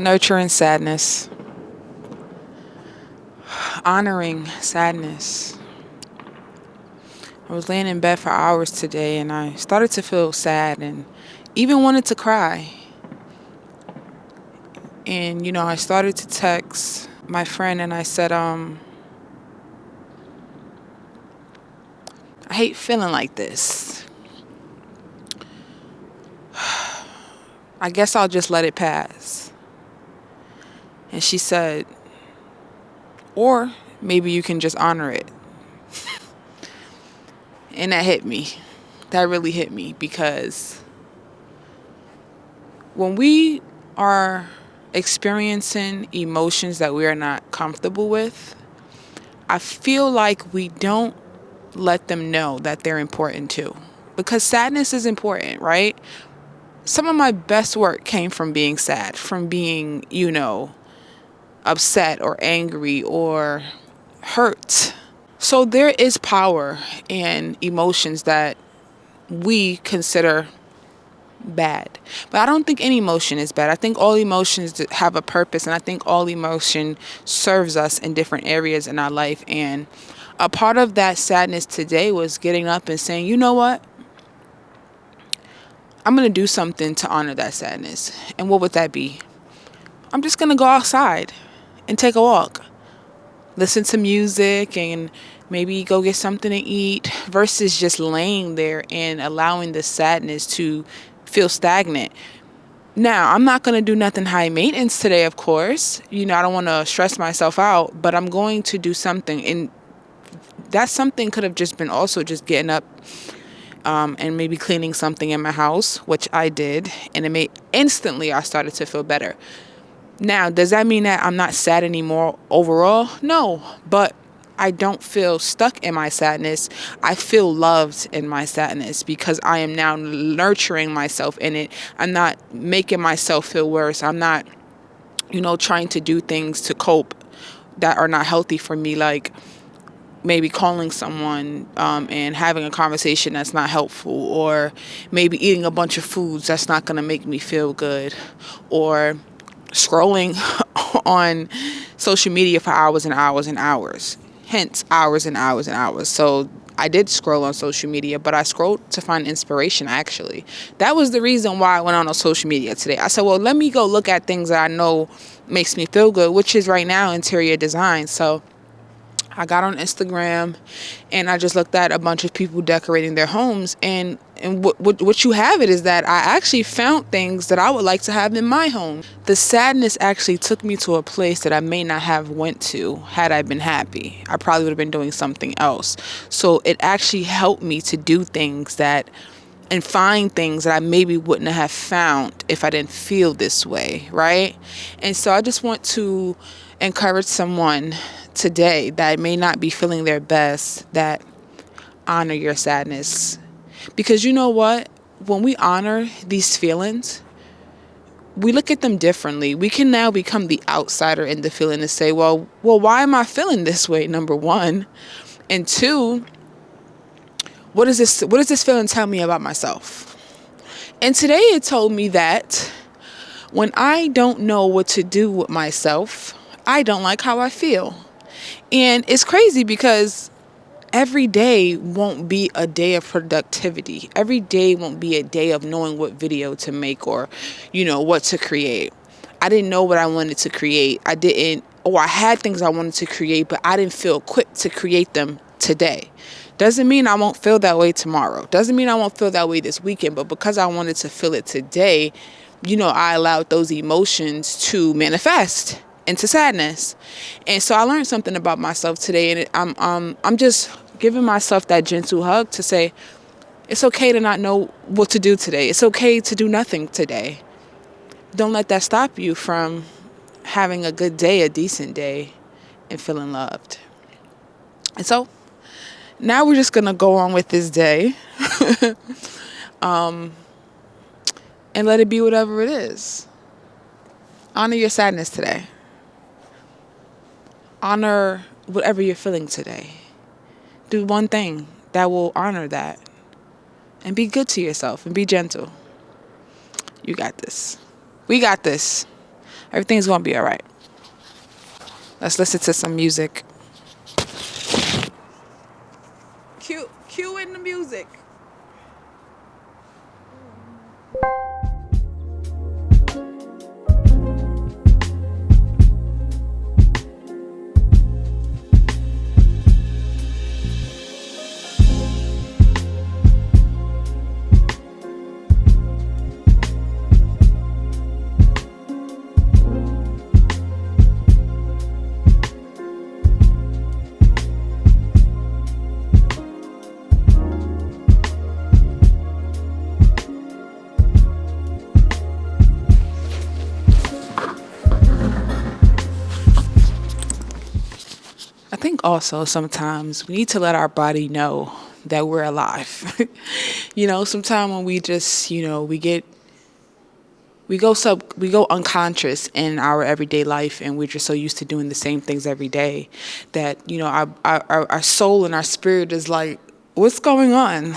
Nurturing sadness, honoring sadness. I was laying in bed for hours today and I started to feel sad and even wanted to cry. And, I started to text my friend and I said, I hate feeling like this. I guess I'll just let it pass. And she said, or maybe you can just honor it. And that hit me. That really hit me because when we are experiencing emotions that we are not comfortable with, I feel like we don't let them know that they're important too. Because sadness is important, right? Some of my best work came from being sad, from being, upset or angry or hurt. So there is power in emotions that we consider bad. But I don't think any emotion is bad. I think all emotions have a purpose, and I think all emotion serves us in different areas in our life. And a part of that sadness today was getting up and saying, you know what? I'm going to do something to honor that sadness. And what would that be? I'm just going to go outside and take a walk. Listen to music and maybe go get something to eat versus just laying there and allowing the sadness to feel stagnant. Now, I'm not going to do nothing high maintenance today, of course. I don't want to stress myself out, but I'm going to do something. And that something could have just been also just getting up and maybe cleaning something in my house, which I did. And instantly I started to feel better. Now, does that mean that I'm not sad anymore overall? No, but I don't feel stuck in my sadness. I feel loved in my sadness because I am now nurturing myself in it. I'm not making myself feel worse. I'm not, trying to do things to cope that are not healthy for me, like maybe calling someone and having a conversation that's not helpful, or maybe eating a bunch of foods that's not going to make me feel good, or scrolling on social media for hours and hours and hours. Hence, hours and hours and hours. So I did scroll on social media, but I scrolled to find inspiration, actually. That was the reason why I went on social media today. I said, well, let me go look at things that I know makes me feel good, which is right now interior design. So I got on Instagram and I just looked at a bunch of people decorating their homes, and what you have it is that I actually found things that I would like to have in my home. The sadness actually took me to a place that I may not have went to had I been happy. I probably would have been doing something else. So it actually helped me to do things and find things that I maybe wouldn't have found if I didn't feel this way, right? And so I just want to encourage someone today that may not be feeling their best, that honor your sadness. Because you know what? When we honor these feelings, we look at them differently. We can now become the outsider in the feeling and say, well, why am I feeling this way? Number one. And two, what does this feeling tell me about myself? And today it told me that when I don't know what to do with myself, I don't like how I feel. And it's crazy because every day won't be a day of productivity. Every day won't be a day of knowing what video to make or, what to create. I didn't know what I wanted to create. I had things I wanted to create, but I didn't feel equipped to create them today. Doesn't mean I won't feel that way tomorrow. Doesn't mean I won't feel that way this weekend, but because I wanted to feel it today, I allowed those emotions to manifest into sadness. And so I learned something about myself today, and I'm just giving myself that gentle hug to say, it's okay to not know what to do today. It's okay to do nothing today. Don't let that stop you from having a good day, a decent day, and feeling loved. And so now we're just going to go on with this day and let it be whatever it is. Honor your sadness today. Honor whatever you're feeling today. Do one thing that will honor that. And be good to yourself and be gentle. You got this. We got this. Everything's gonna be all right. Let's listen to some music. Cue in the music. I think also sometimes we need to let our body know that we're alive. Sometimes when we just, we go unconscious in our everyday life, and we're just so used to doing the same things every day that, our soul and our spirit is like, what's going on?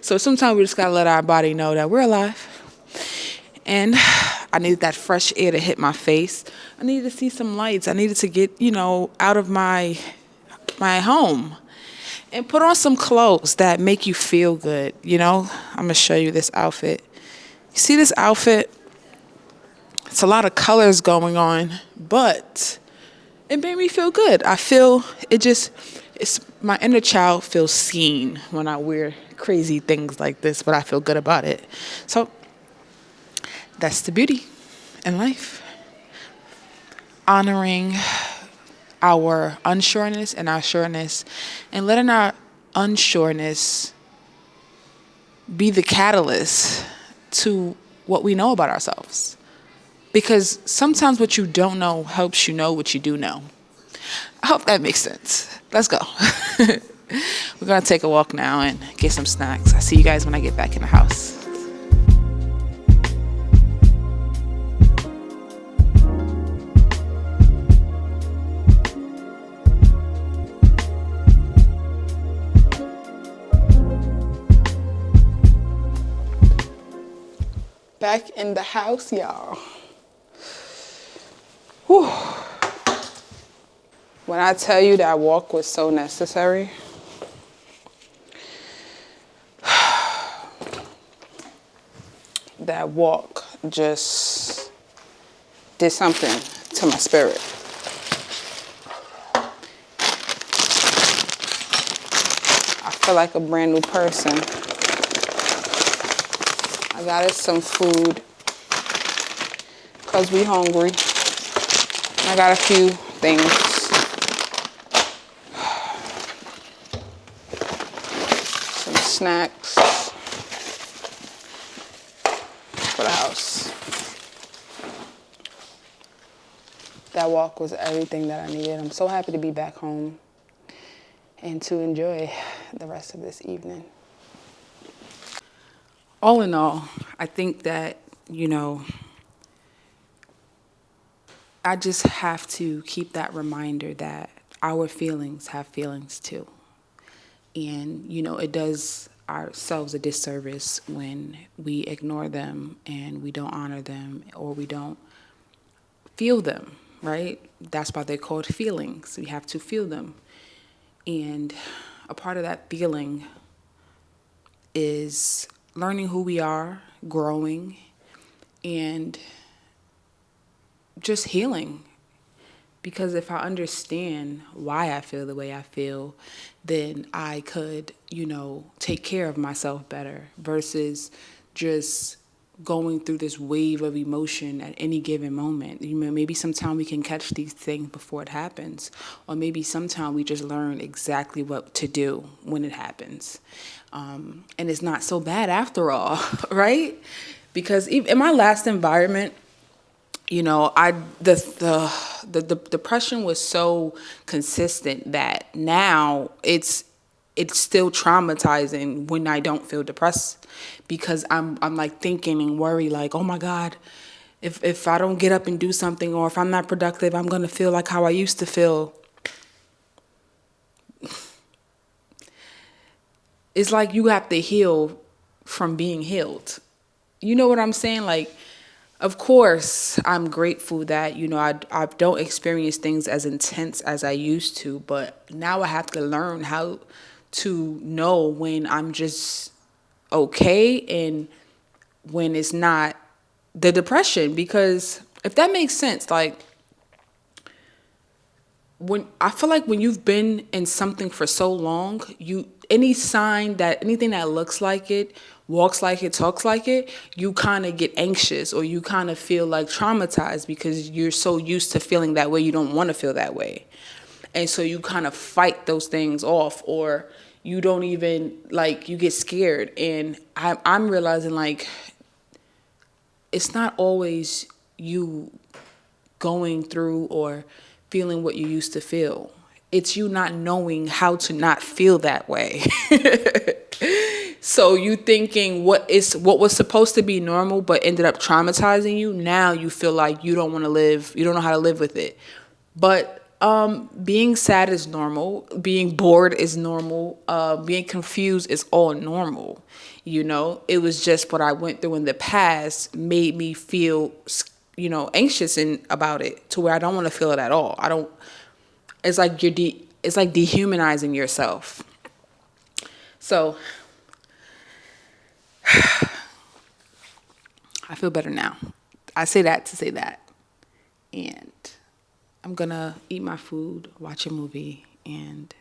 So sometimes we just got to let our body know that we're alive. And I needed that fresh air to hit my face. I needed to see some lights. I needed to get, out of my home and put on some clothes that make you feel good. I'm going to show you this outfit. You see this outfit? It's a lot of colors going on, but it made me feel good. I feel it's my inner child feels seen when I wear crazy things like this, but I feel good about it. So that's the beauty in life. Honoring our unsureness and our sureness, and letting our unsureness be the catalyst to what we know about ourselves. Because sometimes what you don't know helps you know what you do know. I hope that makes sense. Let's go. We're going to take a walk now and get some snacks. I'll see you guys when I get back in the house. Back in the house, y'all. Whew. When I tell you that walk was so necessary, that walk just did something to my spirit. I feel like a brand new person. I got us some food because we hungry. I got a few things. Some snacks for the house. That walk was everything that I needed. I'm so happy to be back home and to enjoy the rest of this evening. All in all, I think that, I just have to keep that reminder that our feelings have feelings too. And, it does ourselves a disservice when we ignore them and we don't honor them or we don't feel them, right? That's why they're called feelings. We have to feel them. And a part of that feeling is learning who we are, growing, and just healing. Because if I understand why I feel the way I feel, then I could, take care of myself better versus just going through this wave of emotion at any given moment. Maybe sometime we can catch these things before it happens, or maybe sometime we just learn exactly what to do when it happens. And it's not so bad after all, right? Because in my last environment, the depression was so consistent that now it's still traumatizing when I don't feel depressed, because I'm like thinking and worry like, oh my God, if I don't get up and do something, or if I'm not productive, I'm gonna feel like how I used to feel. It's like you have to heal from being healed. You know what I'm saying? Like, Of course, I'm grateful that, I don't experience things as intense as I used to, but now I have to learn how to know when I'm just okay and when it's not the depression. Because if that makes sense, like, when I feel like when you've been in something for so long, anything that looks like it, walks like it, talks like it, you kind of get anxious or you kind of feel like traumatized because you're so used to feeling that way, you don't want to feel that way. And so you kind of fight those things off, or you don't even, like, you get scared. And I'm realizing, like, it's not always you going through or feeling what you used to feel. It's you not knowing how to not feel that way. So you thinking what was supposed to be normal but ended up traumatizing you. Now you feel like you don't want to live, you don't know how to live with it. But being sad is normal. Being bored is normal. Being confused is all normal. It was just what I went through in the past made me feel, anxious about it, to where I don't want to feel it at all. I don't. It's like it's like dehumanizing yourself. So I feel better now. I say that to say that, and I'm gonna eat my food, watch a movie, and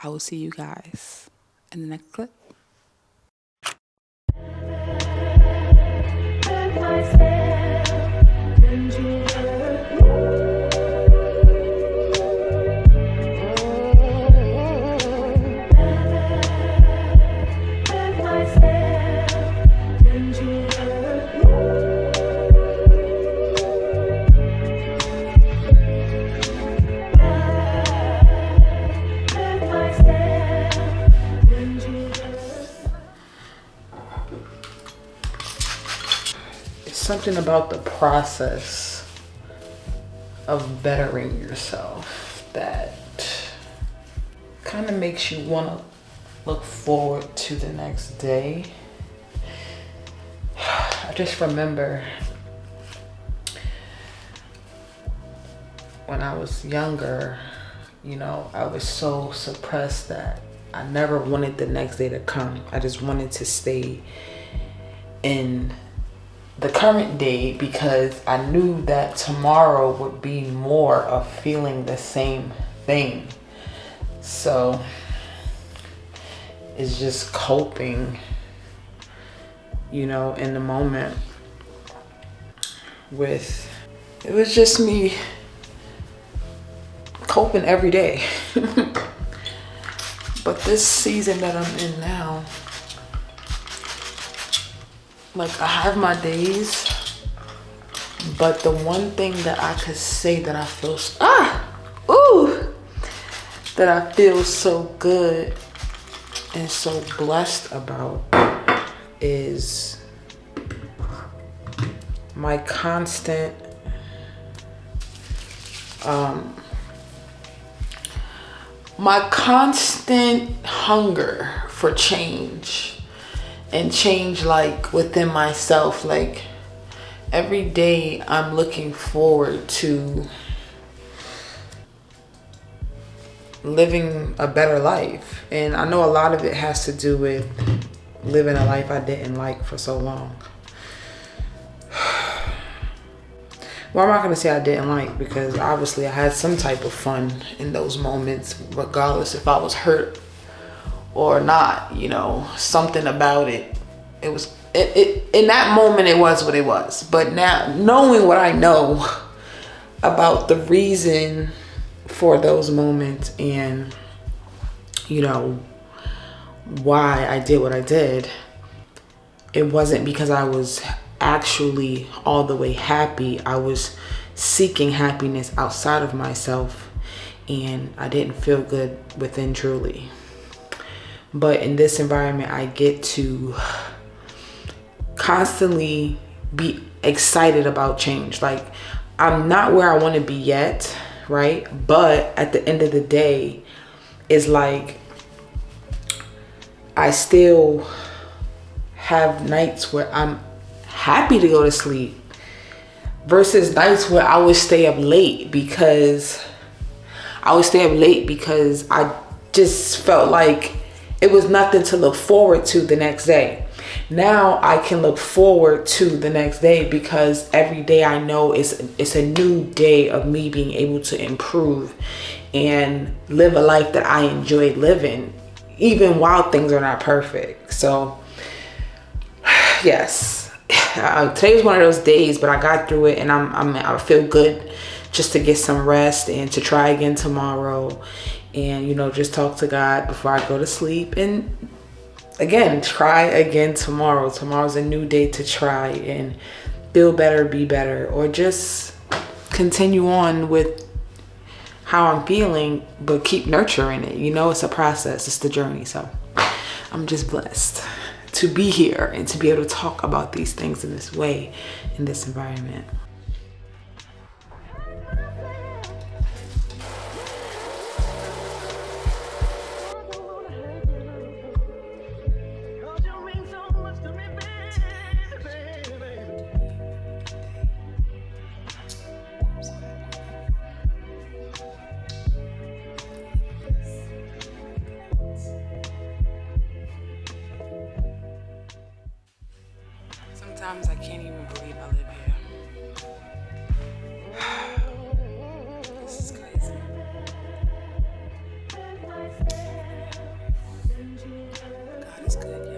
I will see you guys in the next clip. Something about the process of bettering yourself that kind of makes you want to look forward to the next day. I just remember when I was younger, I was so suppressed that I never wanted the next day to come. I just wanted to stay in the current day because I knew that tomorrow would be more of feeling the same thing. So it's just coping, in the moment with, it was just me coping every day. But this season that I'm in now, like, I have my days, but the one thing that I could say that I feel, that I feel so good and so blessed about is my constant hunger for change. And change, like, within myself. Like, every day I'm looking forward to living a better life. And I know a lot of it has to do with living a life I didn't like for so long. Well, I'm not going to say I didn't like, because obviously I had some type of fun in those moments, regardless if I was hurt or not. Something about it. It was, in that moment, it was what it was. But now, knowing what I know about the reason for those moments and, why I did what I did, it wasn't because I was actually all the way happy. I was seeking happiness outside of myself, and I didn't feel good within Trully. But in this environment, I get to constantly be excited about change. Like, I'm not where I want to be yet, right? But at the end of the day, it's like I still have nights where I'm happy to go to sleep versus nights where I would stay up late because I just felt like it was nothing to look forward to the next day. Now I can look forward to the next day because every day I know it's a new day of me being able to improve and live a life that I enjoy living, even while things are not perfect. So yes, today was one of those days, but I got through it, and I feel good just to get some rest and to try again tomorrow, and just talk to God before I go to sleep, and again try again tomorrow. Tomorrow's a new day to try and feel better, be better, or just continue on with how I'm feeling, but keep nurturing it. It's a process, it's the journey. So I'm just blessed to be here and to be able to talk about these things in this way, in this environment. Sometimes I can't even believe I live here. This is crazy. God is good.